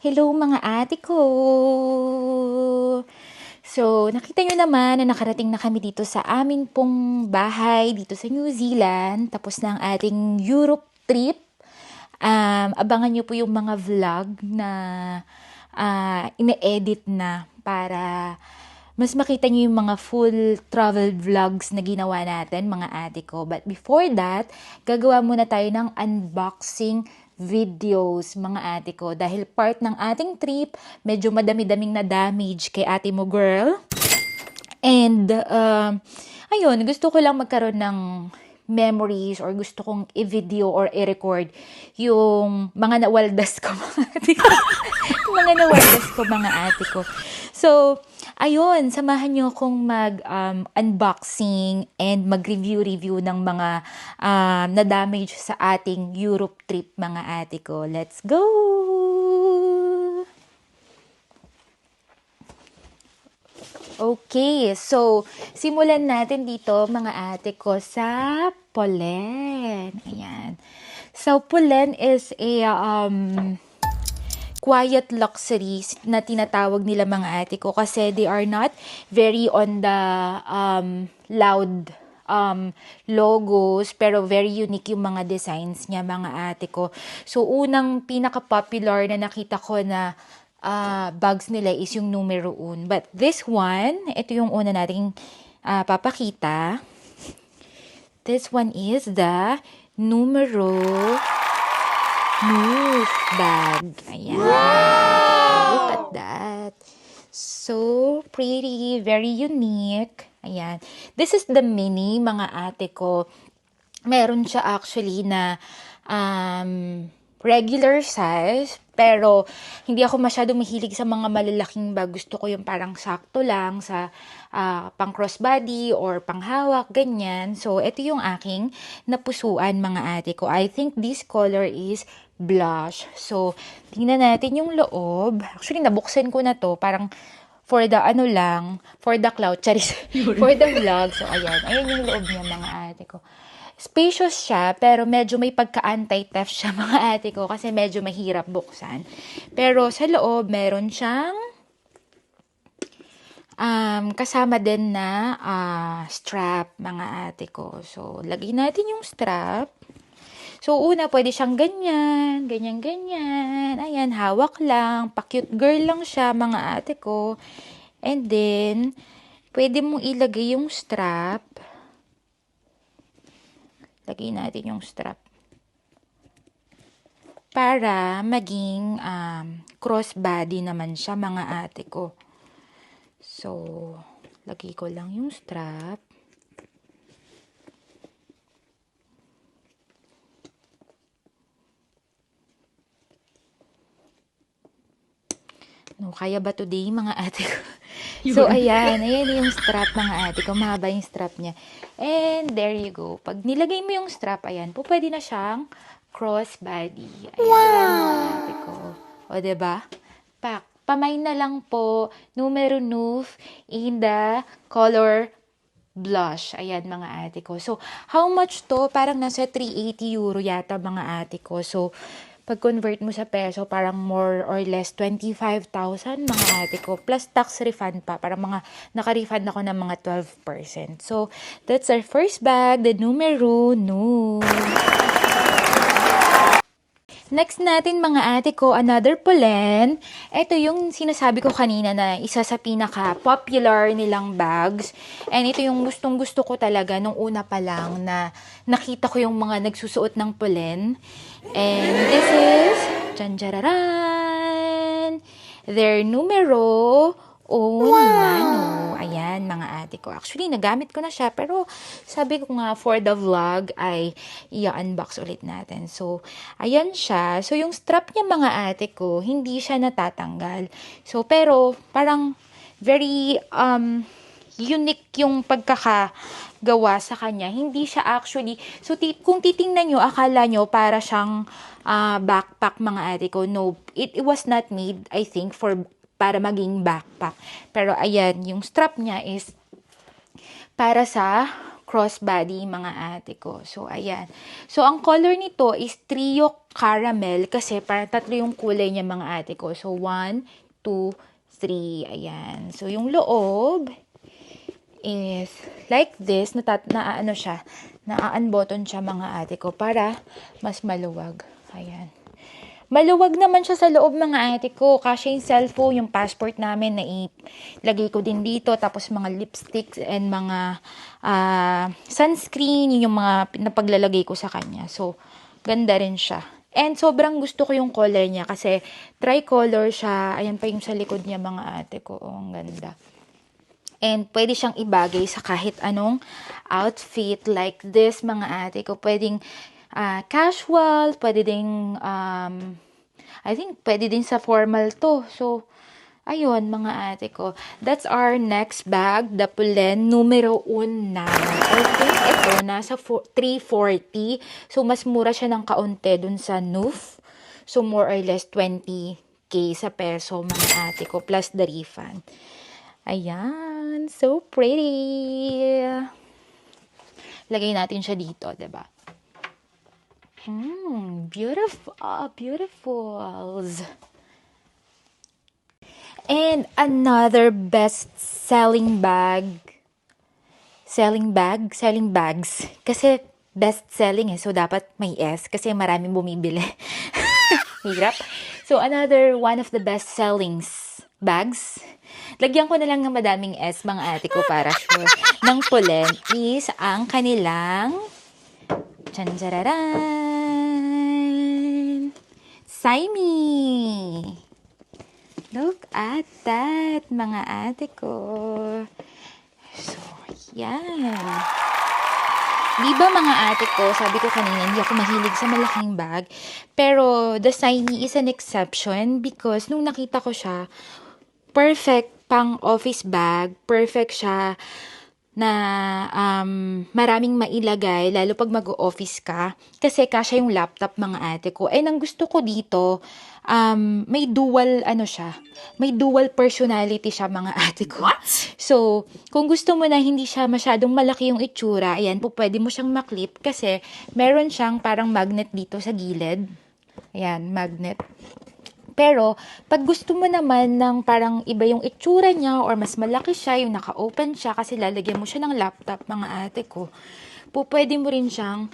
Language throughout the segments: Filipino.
Hello mga ate ko! So, nakita nyo naman na nakarating na kami dito sa amin pong bahay dito sa New Zealand. Tapos na ang ating Europe trip. Abangan nyo po yung mga vlog na ine-edit na para mas makita nyo yung mga full travel vlogs na ginawa natin, mga ate ko. But before that, gagawa muna tayo ng unboxing videos, mga ate ko. Dahil part ng ating trip, medyo madami-daming na damage kay ate mo, girl. And, ayun, gusto ko lang magkaroon ng memories or gusto kong i-video or i-record yung mga nawaldas ko, mga ate ko. Mga nawaldas ko, mga ate ko. So, ayun, samahan nyo akong mag-unboxing and mag-review ng mga na-damage sa ating Europe trip, mga ate ko. Let's go! Okay, so simulan natin dito mga ate ko sa pollen. Ayan. So pollen is a quiet luxury na tinatawag nila mga ate ko kasi they are not very on the loud logos pero very unique yung mga designs niya mga ate ko. So unang pinaka-popular na nakita ko na bags nila is yung numero 1. But this one, ito yung una nating papakita. This one is the numero move bag. Ayan. Wow! Look at that. So pretty, very unique. Ayan. This is the mini, mga ate ko. Meron siya actually na regular size, pero hindi ako masyadong mahilig sa mga malalaking bag. Gusto ko yung parang sakto lang sa pang crossbody or panghawak, ganyan. So, ito yung aking napusuan, mga ate ko. I think this color is blush. So, tingnan natin yung loob. Actually, nabuksan ko na to. Parang for the for the cloud, charis, for the vlog. So, ayan. Ayan yung loob niya, mga ate ko. Spacious siya, pero medyo may pagka-anti-theft siya, mga ate ko, kasi medyo mahirap buksan. Pero sa loob, meron siyang kasama din na strap, mga ate ko. So, lagay natin yung strap. So, una, pwede siyang ganyan, ganyan. Ayan, hawak lang. Pa-cute girl lang siya, mga ate ko. And then, pwede mong ilagay yung strap. Lagay natin yung strap. Para maging crossbody naman siya, mga ate ko. So, lagay ko lang yung strap. No, kaya ba today, mga ate ko? So, ayan yung strap, mga ate ko. Mahaba yung strap niya. And there you go. Pag nilagay mo yung strap, ayan, po pwede na siyang crossbody. Ayan, mga ate ko. O, diba? Pamay na lang po, numero nuf in the color blush. Ayan, mga ate ko. So, how much to? Parang nasa 380 euro yata, mga ate ko. So, pag-convert mo sa peso, parang more or less 25,000, mga ate ko. Plus tax refund pa. Parang naka-refund ako ng mga 12%. So, that's our first bag, the numero no. Next natin, mga ate ko, another pollen. Ito yung sinasabi ko kanina na isa sa pinaka-popular nilang bags. And ito yung gustong-gusto ko talaga nung una pa lang na nakita ko yung mga nagsusuot ng pollen. And this is, janjararan, their numero nano. Ayan, mga ate ko. Actually, nagamit ko na siya. Pero, sabi ko nga, for the vlog, ay i-unbox ulit natin. So, ayan siya. So, yung strap niya, mga ate ko, hindi siya natatanggal. So, pero, parang, very, unique yung pagkakagawa sa kanya. Hindi siya actually, so kung titingnan nyo, akala nyo para siyang backpack, mga ate ko. No, it was not made, I think, para maging backpack. Pero ayan, yung strap niya is para sa crossbody, mga ate ko. So, ayan. So, ang color nito is Trio Caramel kasi parang tatlo yung kulay niya, mga ate ko. So, 1, 2, 3. Ayan. So, yung loob is like this. Ano siya, na-unbutton siya, mga ate ko, para mas maluwag. Ayan. Maluwag naman siya sa loob, mga ate ko. Kasya yung cellphone, yung passport namin, na ilagay ko din dito. Tapos mga lipsticks and mga sunscreen, yun yung mga napaglalagay ko sa kanya. So, ganda rin siya. And sobrang gusto ko yung color niya kasi tricolor siya. Ayan pa yung sa likod niya, mga ate ko. Oh, ang ganda. And pwede siyang ibagay sa kahit anong outfit like this, mga ate ko. Pwedeng casual, pwede ding, I think, pwede din sa formal to. So, ayun, mga ate ko. That's our next bag, the Pulen numero 1. I think ito, nasa 340. So, mas mura siya ng kaunti dun sa Noof. So, more or less 20K sa peso, mga ate ko, plus the refund. Ayan, so pretty. Lagay natin siya dito, diba? Beautiful, beautifuls. And another best-selling bags. Kasi best-selling so dapat may S kasi maraming bumibili. Hirap. So, another one of the best-selling bags. Lagyan ko na lang ng madaming S, mga ate ko, para sure. Ng Pulen is ang kanilang Tchan-tararan! Saimi! Look at that, mga ate ko. So, yan. Diba, mga ate ko, sabi ko kanina, hindi ako mahilig sa malaking bag. Pero, the Saimi is an exception because nung nakita ko siya, perfect pang office bag. Perfect siya na maraming mailagay, lalo pag mag-office ka. Kasi kasya yung laptop, mga ate ko. And ang gusto ko dito, may dual, may dual personality siya, mga ate ko. What? So, kung gusto mo na hindi siya masyadong malaki yung itsura, ayan po, pwede mo siyang maklip kasi meron siyang parang magnet dito sa gilid. Ayan, magnet. Pero, pag gusto mo naman ng parang iba yung itsura niya or mas malaki siya, yung naka-open siya kasi lalagyan mo siya ng laptop, mga ate ko, pwede mo rin siyang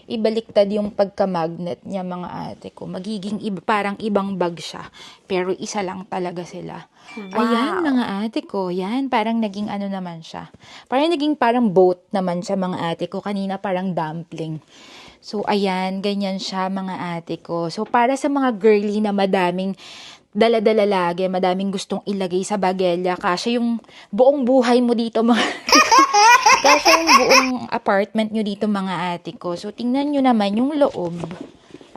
ibaliktad yung pagka-magnet niya, mga ate ko. Magiging parang ibang bag siya. Pero isa lang talaga sila. Wow. Ayan, mga ate ko. Yan, parang naging naman siya. Parang boat naman siya, mga ate ko. Kanina parang dumpling. So, ayan, ganyan siya, mga ate ko. So, para sa mga girly na madaming dala-dala lagi, madaming gustong ilagay sa bagelya, kasi yung buong buhay mo dito, mga kasi yung buong apartment nyo dito, mga ate ko. So, tingnan nyo naman yung loob.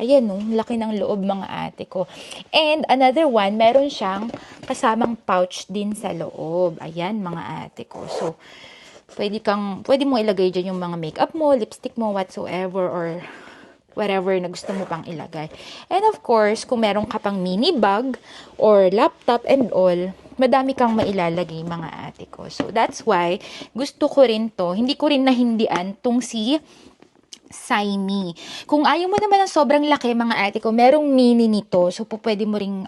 Ayan, laki ng loob, mga ate ko. And another one, meron siyang kasamang pouch din sa loob. Ayan, mga ate ko. So, pwede mo ilagay dyan yung mga makeup mo, lipstick mo, whatsoever, or whatever na gusto mo pang ilagay. And of course, kung meron ka pang mini bag or laptop and all, madami kang mailalagay, mga ate ko. So, that's why, gusto ko rin to. Hindi ko rin nahindian tong si Saimi. Kung ayaw mo naman ng sobrang laki, mga ate ko, merong mini nito. So, pwede mo ring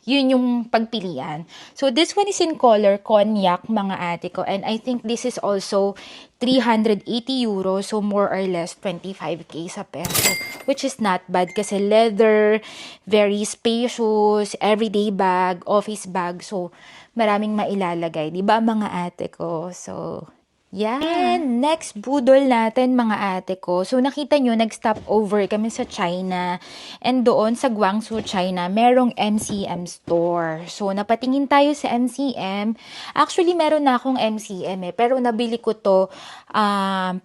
yun yung pagpilian. So, this one is in color cognac, mga ate ko. And I think this is also 380 euros. So, more or less 25K sa peso. Which is not bad kasi leather, very spacious, everyday bag, office bag. So, maraming mailalagay. Diba, mga ate ko? So, yeah. And next budol natin, mga ate ko. So, nakita nyo, nag-stop over kami sa China. And doon sa Guangzhou, China, merong MCM store. So, napatingin tayo sa MCM. Actually, meron na akong MCM pero nabili ko to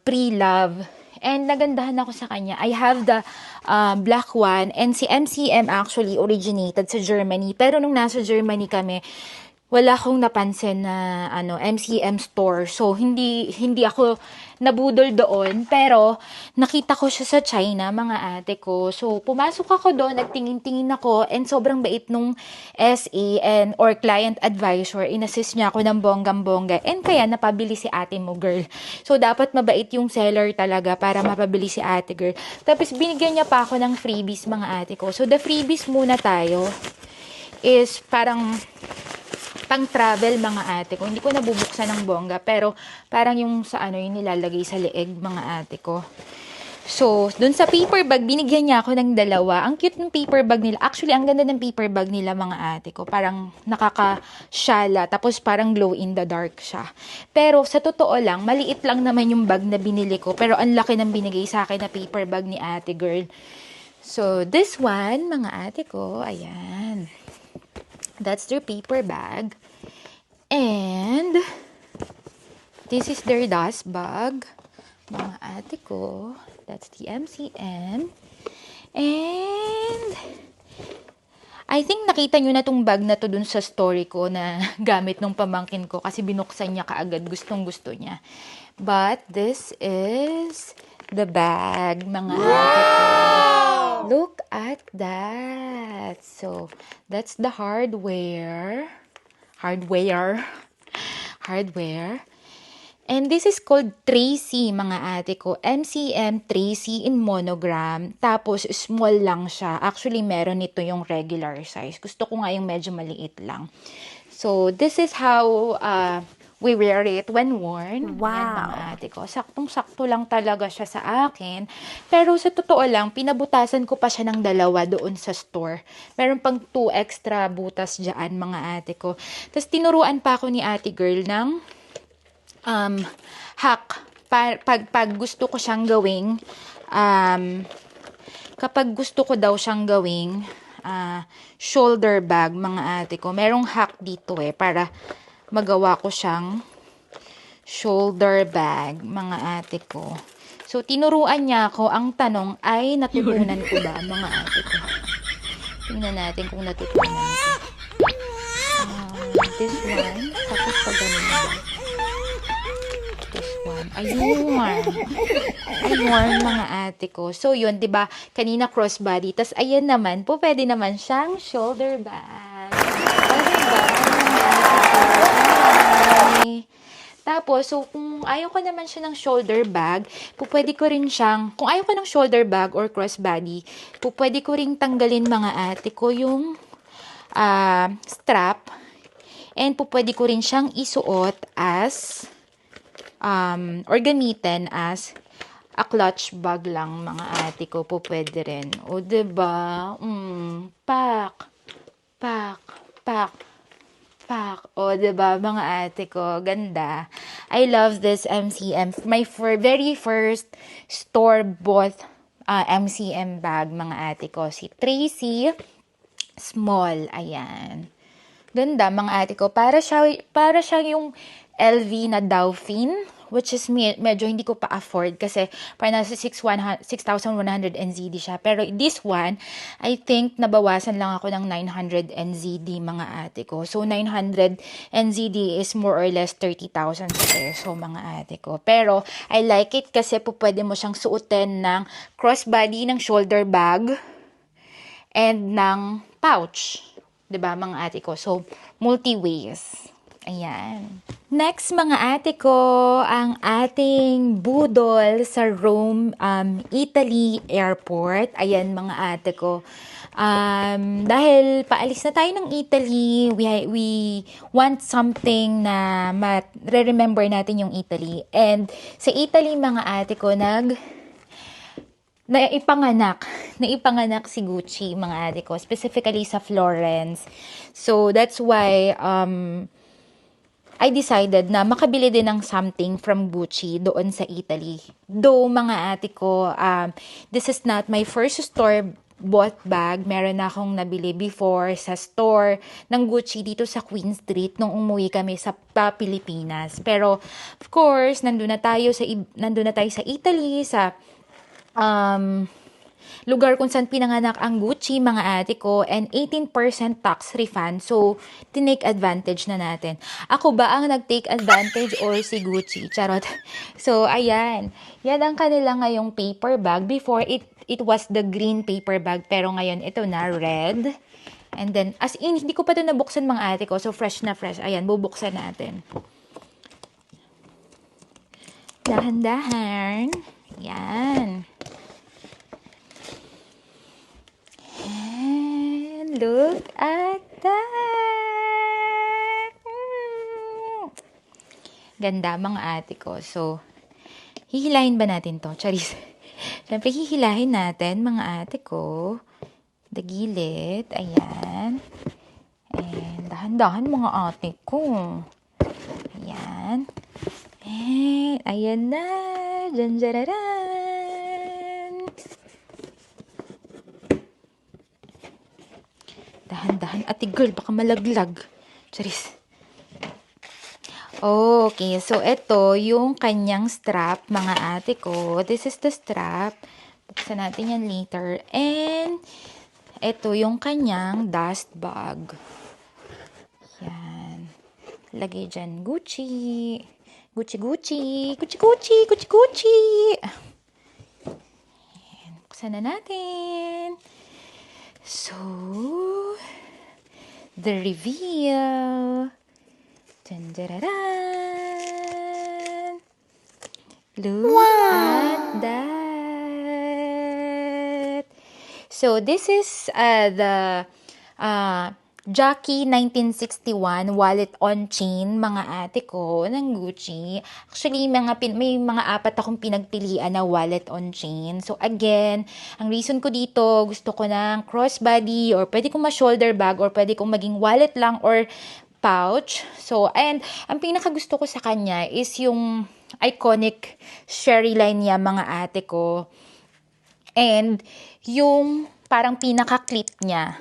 pre-love. And nagandahan ako sa kanya. I have the black one. And si MCM actually originated sa Germany. Pero nung nasa Germany kami, wala akong napansin na MCM store. So hindi ako nabudol doon, pero nakita ko siya sa China, mga ate ko. So pumasok ako doon, nagtingin-tingin ako, and sobrang bait nung SA or client advisor. Inassist niya ako ng bonggang-bongga, and kaya napabili si ate mo, girl. So dapat mabait yung seller talaga para mapabili si ate, girl. Tapos binigyan niya pa ako ng freebies, mga ate ko. So the freebies muna tayo is parang pang travel, mga ate ko. Hindi ko nabubuksan ng bongga, pero parang yung sa yung nilalagay sa leeg, mga ate ko. So, dun sa paper bag, binigyan niya ako ng dalawa. Ang cute ng paper bag nila. Actually, ang ganda ng paper bag nila, mga ate ko. Parang nakakasyala, tapos parang glow in the dark siya. Pero sa totoo lang, maliit lang naman yung bag na binili ko, pero ang laki ng binigay sa akin na paper bag ni ate, girl. So, this one, mga ate ko, ayan. That's their paper bag. And this is their dust bag, mga ate ko. That's the MCM. And I think nakita nyo na tong bag na to dun sa story ko na gamit nung pamangkin ko kasi binuksan niya kaagad, gustong gusto niya. But this is the bag, mga ate ko. Look at that. So, that's the hardware. And this is called Tracy, mga ate ko. MCM Tracy in monogram. Tapos, small lang siya. Actually, meron nito yung regular size. Gusto ko nga yung medyo maliit lang. So, this is how we wear it when worn. Wow. Yan, mga ate ko. Saktong-sakto lang talaga siya sa akin. Pero sa totoo lang, pinabutasan ko pa siya ng dalawa doon sa store. Meron pang 2 extra butas dyan, mga ate ko. Tapos tinuruan pa ako ni ate girl ng hack. Pag gusto ko siyang gawing, kapag gusto ko daw siyang gawing shoulder bag, mga ate ko, merong hack dito para magawa ko siyang shoulder bag, mga ate ko. So, tinuruan niya ako. Ang tanong ay, natutunan ko ba, mga ate ko? Tingnan natin kung natutunan ko. This one. Tapos pag ganun ba? This one. Ayun, mga ate ko. So, yun, diba? Kanina crossbody. Tas, ayan naman po, pwede naman siyang shoulder bag. Tapos, so, kung ayaw ko naman siya ng shoulder bag, pwede ko rin siyang, kung ayaw ko ng shoulder bag or crossbody, pwede ko rin tanggalin, mga ate ko, yung strap. And pwede ko rin siyang isuot as, or gamitin as a clutch bag lang, mga ate ko, pwede rin. O, diba? Pak. O, diba, mga ate ko, ganda. I love this MCM. My very first store-bought MCM bag, mga ate ko. Si Tracy, small, ayan. Ganda, mga ate ko. Para siya yung LV na Dauphine, which is medyo hindi ko pa afford kasi parang nasa 6,100 NZD siya. Pero this one, I think nabawasan lang ako ng 900 NZD, mga ate ko. So, 900 NZD is more or less 30,000 sa peso, mga ate ko. Pero, I like it kasi pwede mo siyang suotin ng crossbody, ng shoulder bag, and ng pouch. 'Di ba, mga ate ko? So, multi-ways. Ayan. Next, mga ate ko, ang ating budol sa Rome, Italy Airport. Ayan, mga ate ko. Dahil paalis na tayo ng Italy, we want something na re-remember natin yung Italy. And sa Italy, mga ate ko, naipanganak si Gucci, mga ate ko, specifically sa Florence. So, that's why, I decided na makabili din ng something from Gucci doon sa Italy. Though, mga ate ko, this is not my first store-bought bag. Meron na akong nabili before sa store ng Gucci dito sa Queen Street nung umuwi kami sa Pilipinas. Pero, of course, nandun na tayo sa Italy, sa lugar kung saan pinanganak ang Gucci, mga ate ko, and 18% tax refund. So, tinake advantage na natin. Ako ba ang nag-take advantage or si Gucci? Charot. So, ayan. Yan ang kanila ngayong paper bag. Before, it was the green paper bag, pero ngayon, ito na, red. And then, as in, hindi ko pa ito nabuksan, mga ate ko. So, fresh na fresh. Ayan, bubuksan natin. Dahan-dahan. Yan. And look at that. Ganda, mga ate ko. So, hihilahin ba natin to? Charis. Siyempre, hihilahin natin, mga ate ko. Dagilid. Ayan. And dahan-dahan, mga ate ko. Ayan. And, ayan na. Janjararan. Dahan-dahan. Ate girl, baka malaglag. Charis. Okay, so ito yung kanyang strap, mga ate ko. This is the strap. Buksan natin yan later. And, ito yung kanyang dust bag. Yan. Lagay dyan, Gucci. Gucci, Gucci. Gucci, Gucci. Gucci, Gucci. Yan. Buksan na natin. So, the reveal. Dun-dun-dun-dun. Look at that. So, this is the Jackie 1961 wallet on chain, mga ate ko, ng Gucci. Actually, may mga apat akong pinagpilian na wallet on chain. So, again, ang reason ko dito, gusto ko ng crossbody or pwede kong ma-shoulder bag or pwede kong maging wallet lang or pouch. So, and ang pinakagusto ko sa kanya is yung iconic sherry line niya, mga ate ko. And yung parang pinaka-clip niya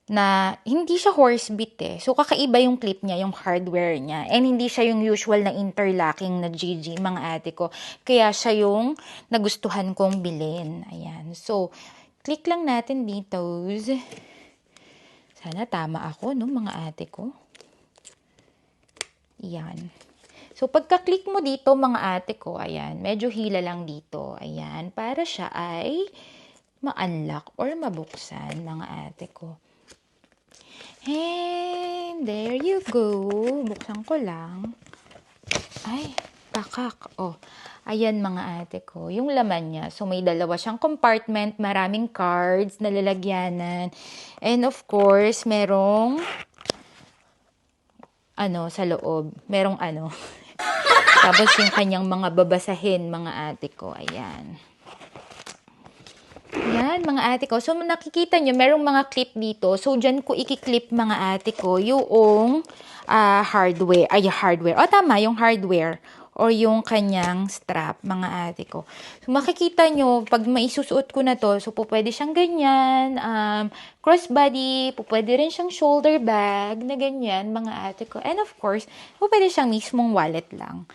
na hindi siya horse bit eh. So, kakaiba yung clip niya, yung hardware niya. And hindi siya yung usual na interlocking na GG, mga ate ko. Kaya siya yung nagustuhan kong bilhin. Ayan. So, click lang natin dito. Sana tama ako, no, mga ate ko. Ayan. So, pagka-click mo dito, mga ate ko, ayan, medyo hila lang dito. Ayan, para siya ay ma-unlock or mabuksan, mga ate ko. And there you go. Buksan ko lang. Ay, pakak. Oh, ayan, mga ate ko. Yung laman niya. So, may dalawa siyang compartment, maraming cards na lalagyanan. And of course, merong sa loob. Merong Tapos yung kanyang mga babasahin, mga ate ko. Ayan. Yan, mga ate ko. So, nakikita nyo, merong mga clip dito. So, dyan ko i-clip, mga ate ko, yung hardware. Ay, hardware. O, tama, yung hardware. Or yung kanyang strap, mga ate ko. So, makikita nyo, pag maisusuot ko na to, so, pwede siyang ganyan, crossbody, pwede rin siyang shoulder bag, na ganyan, mga ate ko. And of course, pwede siyang mismong wallet lang.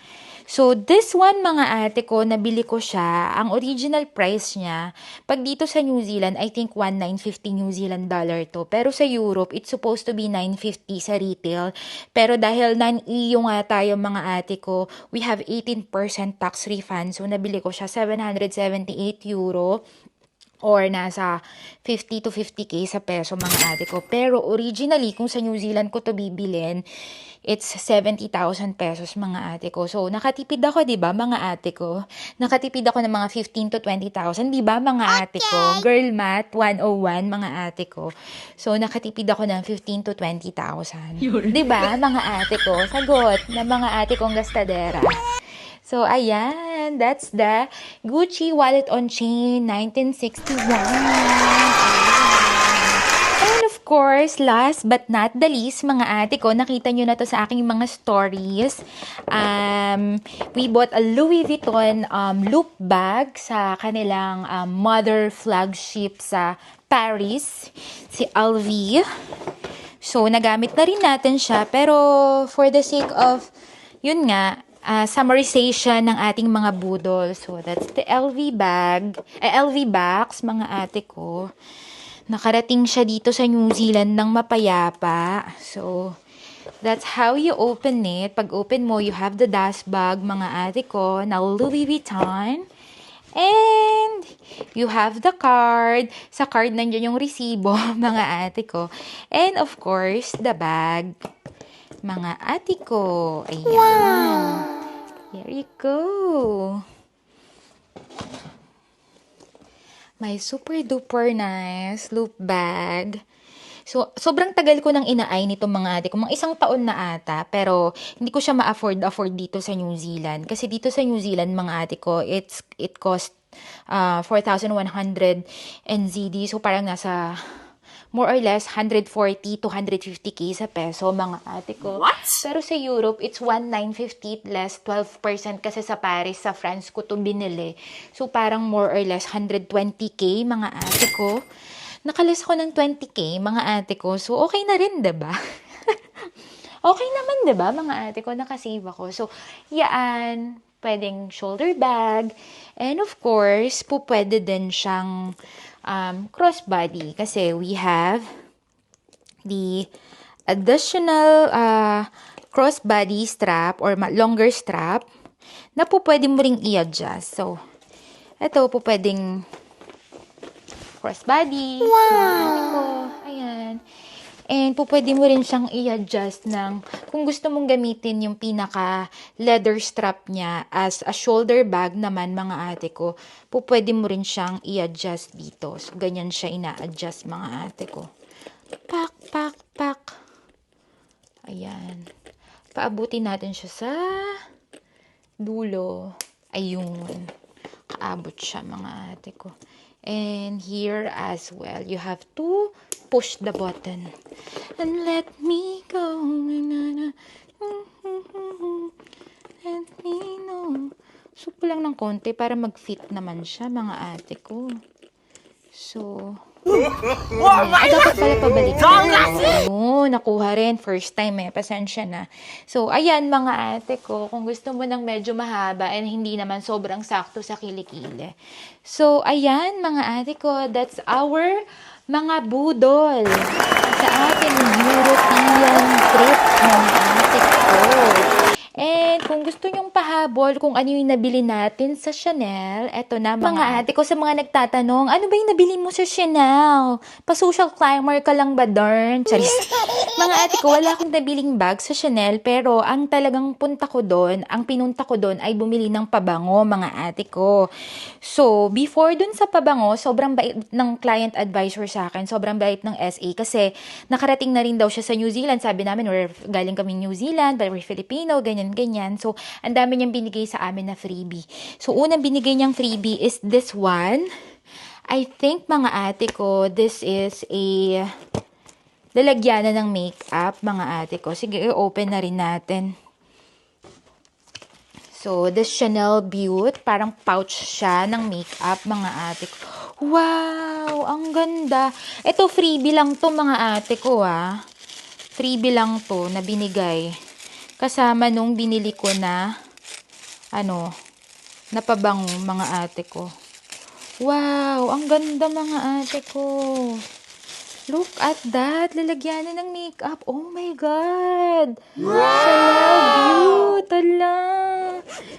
So, this one, mga ate ko, nabili ko siya. Ang original price niya, pag dito sa New Zealand, I think 1,950 New Zealand dollar to. Pero sa Europe, it's supposed to be 950 sa retail. Pero dahil non-EU nga tayo, mga ate ko, we have 18% tax refund. So, nabili ko siya 778 euro. Or nasa 50 to 50k sa peso, mga ate ko. Pero originally, kung sa New Zealand ko to bibilin, it's 70,000 pesos, mga ate ko. So, nakatipid ako, di ba, mga ate ko? Nakatipid ako ng mga 15 to 20,000, di ba, mga ate ko? Girl math 101, mga ate ko. So, nakatipid ako ng 15 to 20,000. Di ba, mga ate ko? Sagot na mga ate kong gastadera. So, ayan, that's the Gucci wallet on chain 1961. And of course, last but not the least, mga ate ko, nakita nyo na to sa aking mga stories. We bought a Louis Vuitton loop bag sa kanilang mother flagship sa Paris, si LV. So, nagamit na rin natin siya, pero for the sake of, yun nga, summarization ng ating mga budol. So, that's the LV bag, LV box, mga ate ko. Nakarating siya dito sa New Zealand ng mapayapa. So, that's how you open it. Pag open mo, you have the dust bag, mga ate ko, na Louis Vuitton. And, you have the card. Sa card, nandiyan yung resibo, mga ate ko. And, of course, the bag, mga ate ko. Ayan. Wow! Here you go. My super duper nice loop bag. So, sobrang tagal ko nang inaay nito mga ate ko. Mga 1 taon na ata. Pero, hindi ko siya ma-afford dito sa New Zealand. Kasi dito sa New Zealand, mga ate ko, it cost 4,100 NZD. So, parang nasa more or less 140 to 150k sa peso, mga ate ko. What? Pero sa Europe, it's 1,950 less 12% kasi sa Paris, sa France ko ito binili. So, parang more or less 120k, mga ate ko. Nakalas ko ng 20k, mga ate ko. So, okay na rin, diba? Okay naman, diba, mga ate ko? Nakasave ako. So, yaan, pwedeng shoulder bag. And of course, pwede din siyang crossbody. Kasi we have the additional crossbody strap or longer strap na pwede mo ring i-adjust. So, ito pwedeng crossbody. Wow! Ayan. And pwede mo rin siyang i-adjust ng, kung gusto mong gamitin yung pinaka leather strap niya as a shoulder bag naman, mga ate ko, pwede mo rin siyang i-adjust dito. So, ganyan siya ina-adjust, mga ate ko. Pak, pak, pak. Ayan. Paabutin natin siya sa dulo. Ayun. Kaabot siya, mga ate ko. And here as well, you have to push the button. And let me go. Let me know. So, lang ng konti para mag-fit naman siya, mga ate ko. So, dapat pala pabalik. Ayun, nakuha rin. First time pasensya na. So, ayan, mga ate ko, kung gusto mo ng medyo mahaba and hindi naman sobrang sakto sa kilikili. So, ayan, mga ate ko, that's our mga budol sa ating European trip, mga ate ko. And kung gusto nyong pahabol kung ano yung nabili natin sa Chanel, eto na mga ate ko, sa mga nagtatanong, ano ba yung nabili mo sa Chanel? Pa-social climber ka lang ba, darn? Charis. Mga ate ko, wala akong nabiling bag sa Chanel, pero ang talagang pinunta ko doon ay bumili ng pabango, mga ate ko. So, before dun sa pabango, sobrang bait ng client advisor sa akin, sobrang bait ng SA, kasi nakarating na rin daw siya sa New Zealand. Sabi namin, galing kami New Zealand, but we're Filipino, ganyan. So, ang dami niyang binigay sa amin na freebie. So, unang binigay niyang freebie is this one. I think, mga ate ko, this is a lalagyanan ng makeup, mga ate ko. Sige, i-open na rin natin. So, this Chanel Beauty, parang pouch siya ng makeup, mga ate ko. Wow! Ang ganda. Ito, freebie lang to, mga ate ko, Freebie lang to na binigay. Kasama nung binili ko na, napabango, mga ate ko. Wow! Ang ganda, mga ate ko. Look at that. Lalagyanan ng makeup. Oh my God! Wow! Chanel Beauty. Tala.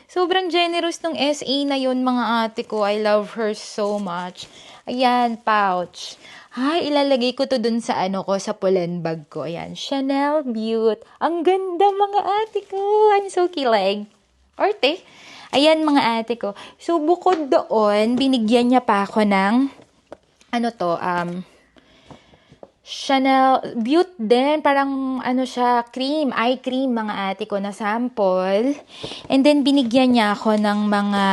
Sobrang generous ng SA na yun, mga ate ko. I love her so much. Ayan, pouch. Ay, ilalagay ko to dun sa sa pulen bag ko. Ayan, Chanel Beauty. Ang ganda, mga ate ko. I'm so kilig. Orte. Ayan, mga ate ko. So, bukod doon, binigyan niya pa ako ng, Chanel Beauty din. Parang, siya, cream, eye cream, mga ate ko, na sample. And then, binigyan niya ako ng mga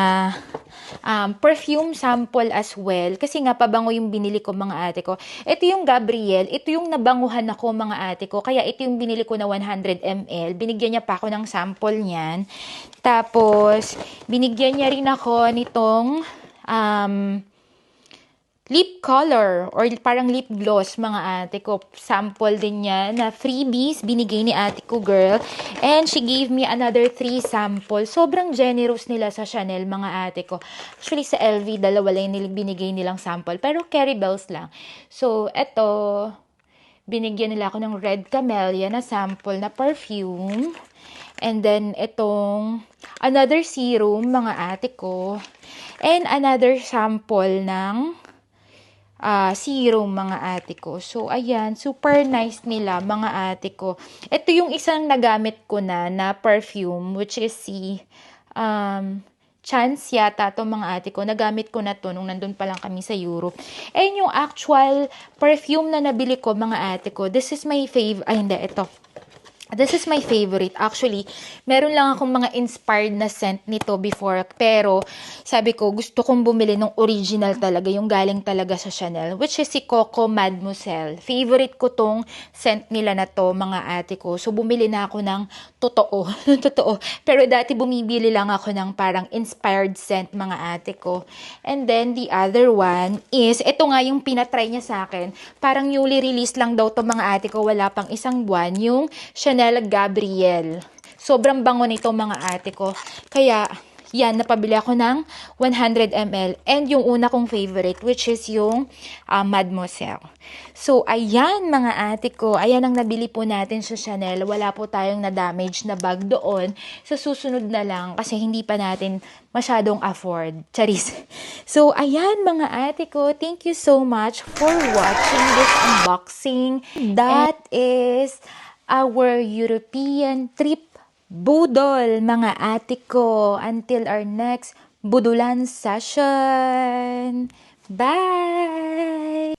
perfume sample as well. Kasi nga, pabango yung binili ko, mga ate ko. Ito yung Gabrielle. Ito yung nabanguhan ako, mga ate ko. Kaya ito yung binili ko na 100 ml. Binigyan niya pa ako ng sample niyan. Tapos, binigyan niya rin ako nitong lip color or parang lip gloss, mga ate ko. Sample din yan na freebies binigay ni ate ko, girl. And she gave me another 3 sample. Sobrang generous nila sa Chanel, mga ate ko. Actually, sa LV, dalawa lang binigay nilang sample. Pero Carry Bells lang. So, eto, binigyan nila ako ng Red Camellia na sample na perfume. And then, itong another serum, mga ate ko. And another sample ng serum, mga ate ko. So, ayan, super nice nila, mga ate ko. Ito yung isang nagamit ko na perfume, which is si Chance yata to, mga ate ko. Nagamit ko na to nung nandun pa lang kami sa Europe. And yung actual perfume na nabili ko, mga ate ko, this is my favorite. Ay, hindi, ito. This is my favorite. Actually, meron lang akong mga inspired na scent nito before. Pero, sabi ko, gusto kong bumili ng original talaga, yung galing talaga sa Chanel, which is si Coco Mademoiselle. Favorite ko tong scent nila na to, mga ate ko. So, bumili na ako ng totoo. Totoo. Pero dati bumibili lang ako ng parang inspired scent, mga ate ko. And then, the other one is, ito nga yung pinatry niya sa akin. Parang newly released lang daw to, mga ate ko. Wala pang isang buwan. Yung Chanel Gabrielle. Sobrang bango nito, mga ate ko. Kaya, yan, napabili ako ng 100 ml. And yung una kong favorite, which is yung Mademoiselle. So, ayan, mga ate ko. Ayan ang nabili po natin sa Chanel. Wala po tayong na-damage na bag doon. Sa susunod na lang, kasi hindi pa natin masyadong afford. Charis. So, ayan, mga ate ko. Thank you so much for watching this unboxing. That is our European trip budol, mga ate ko. Until our next budulan session. Bye!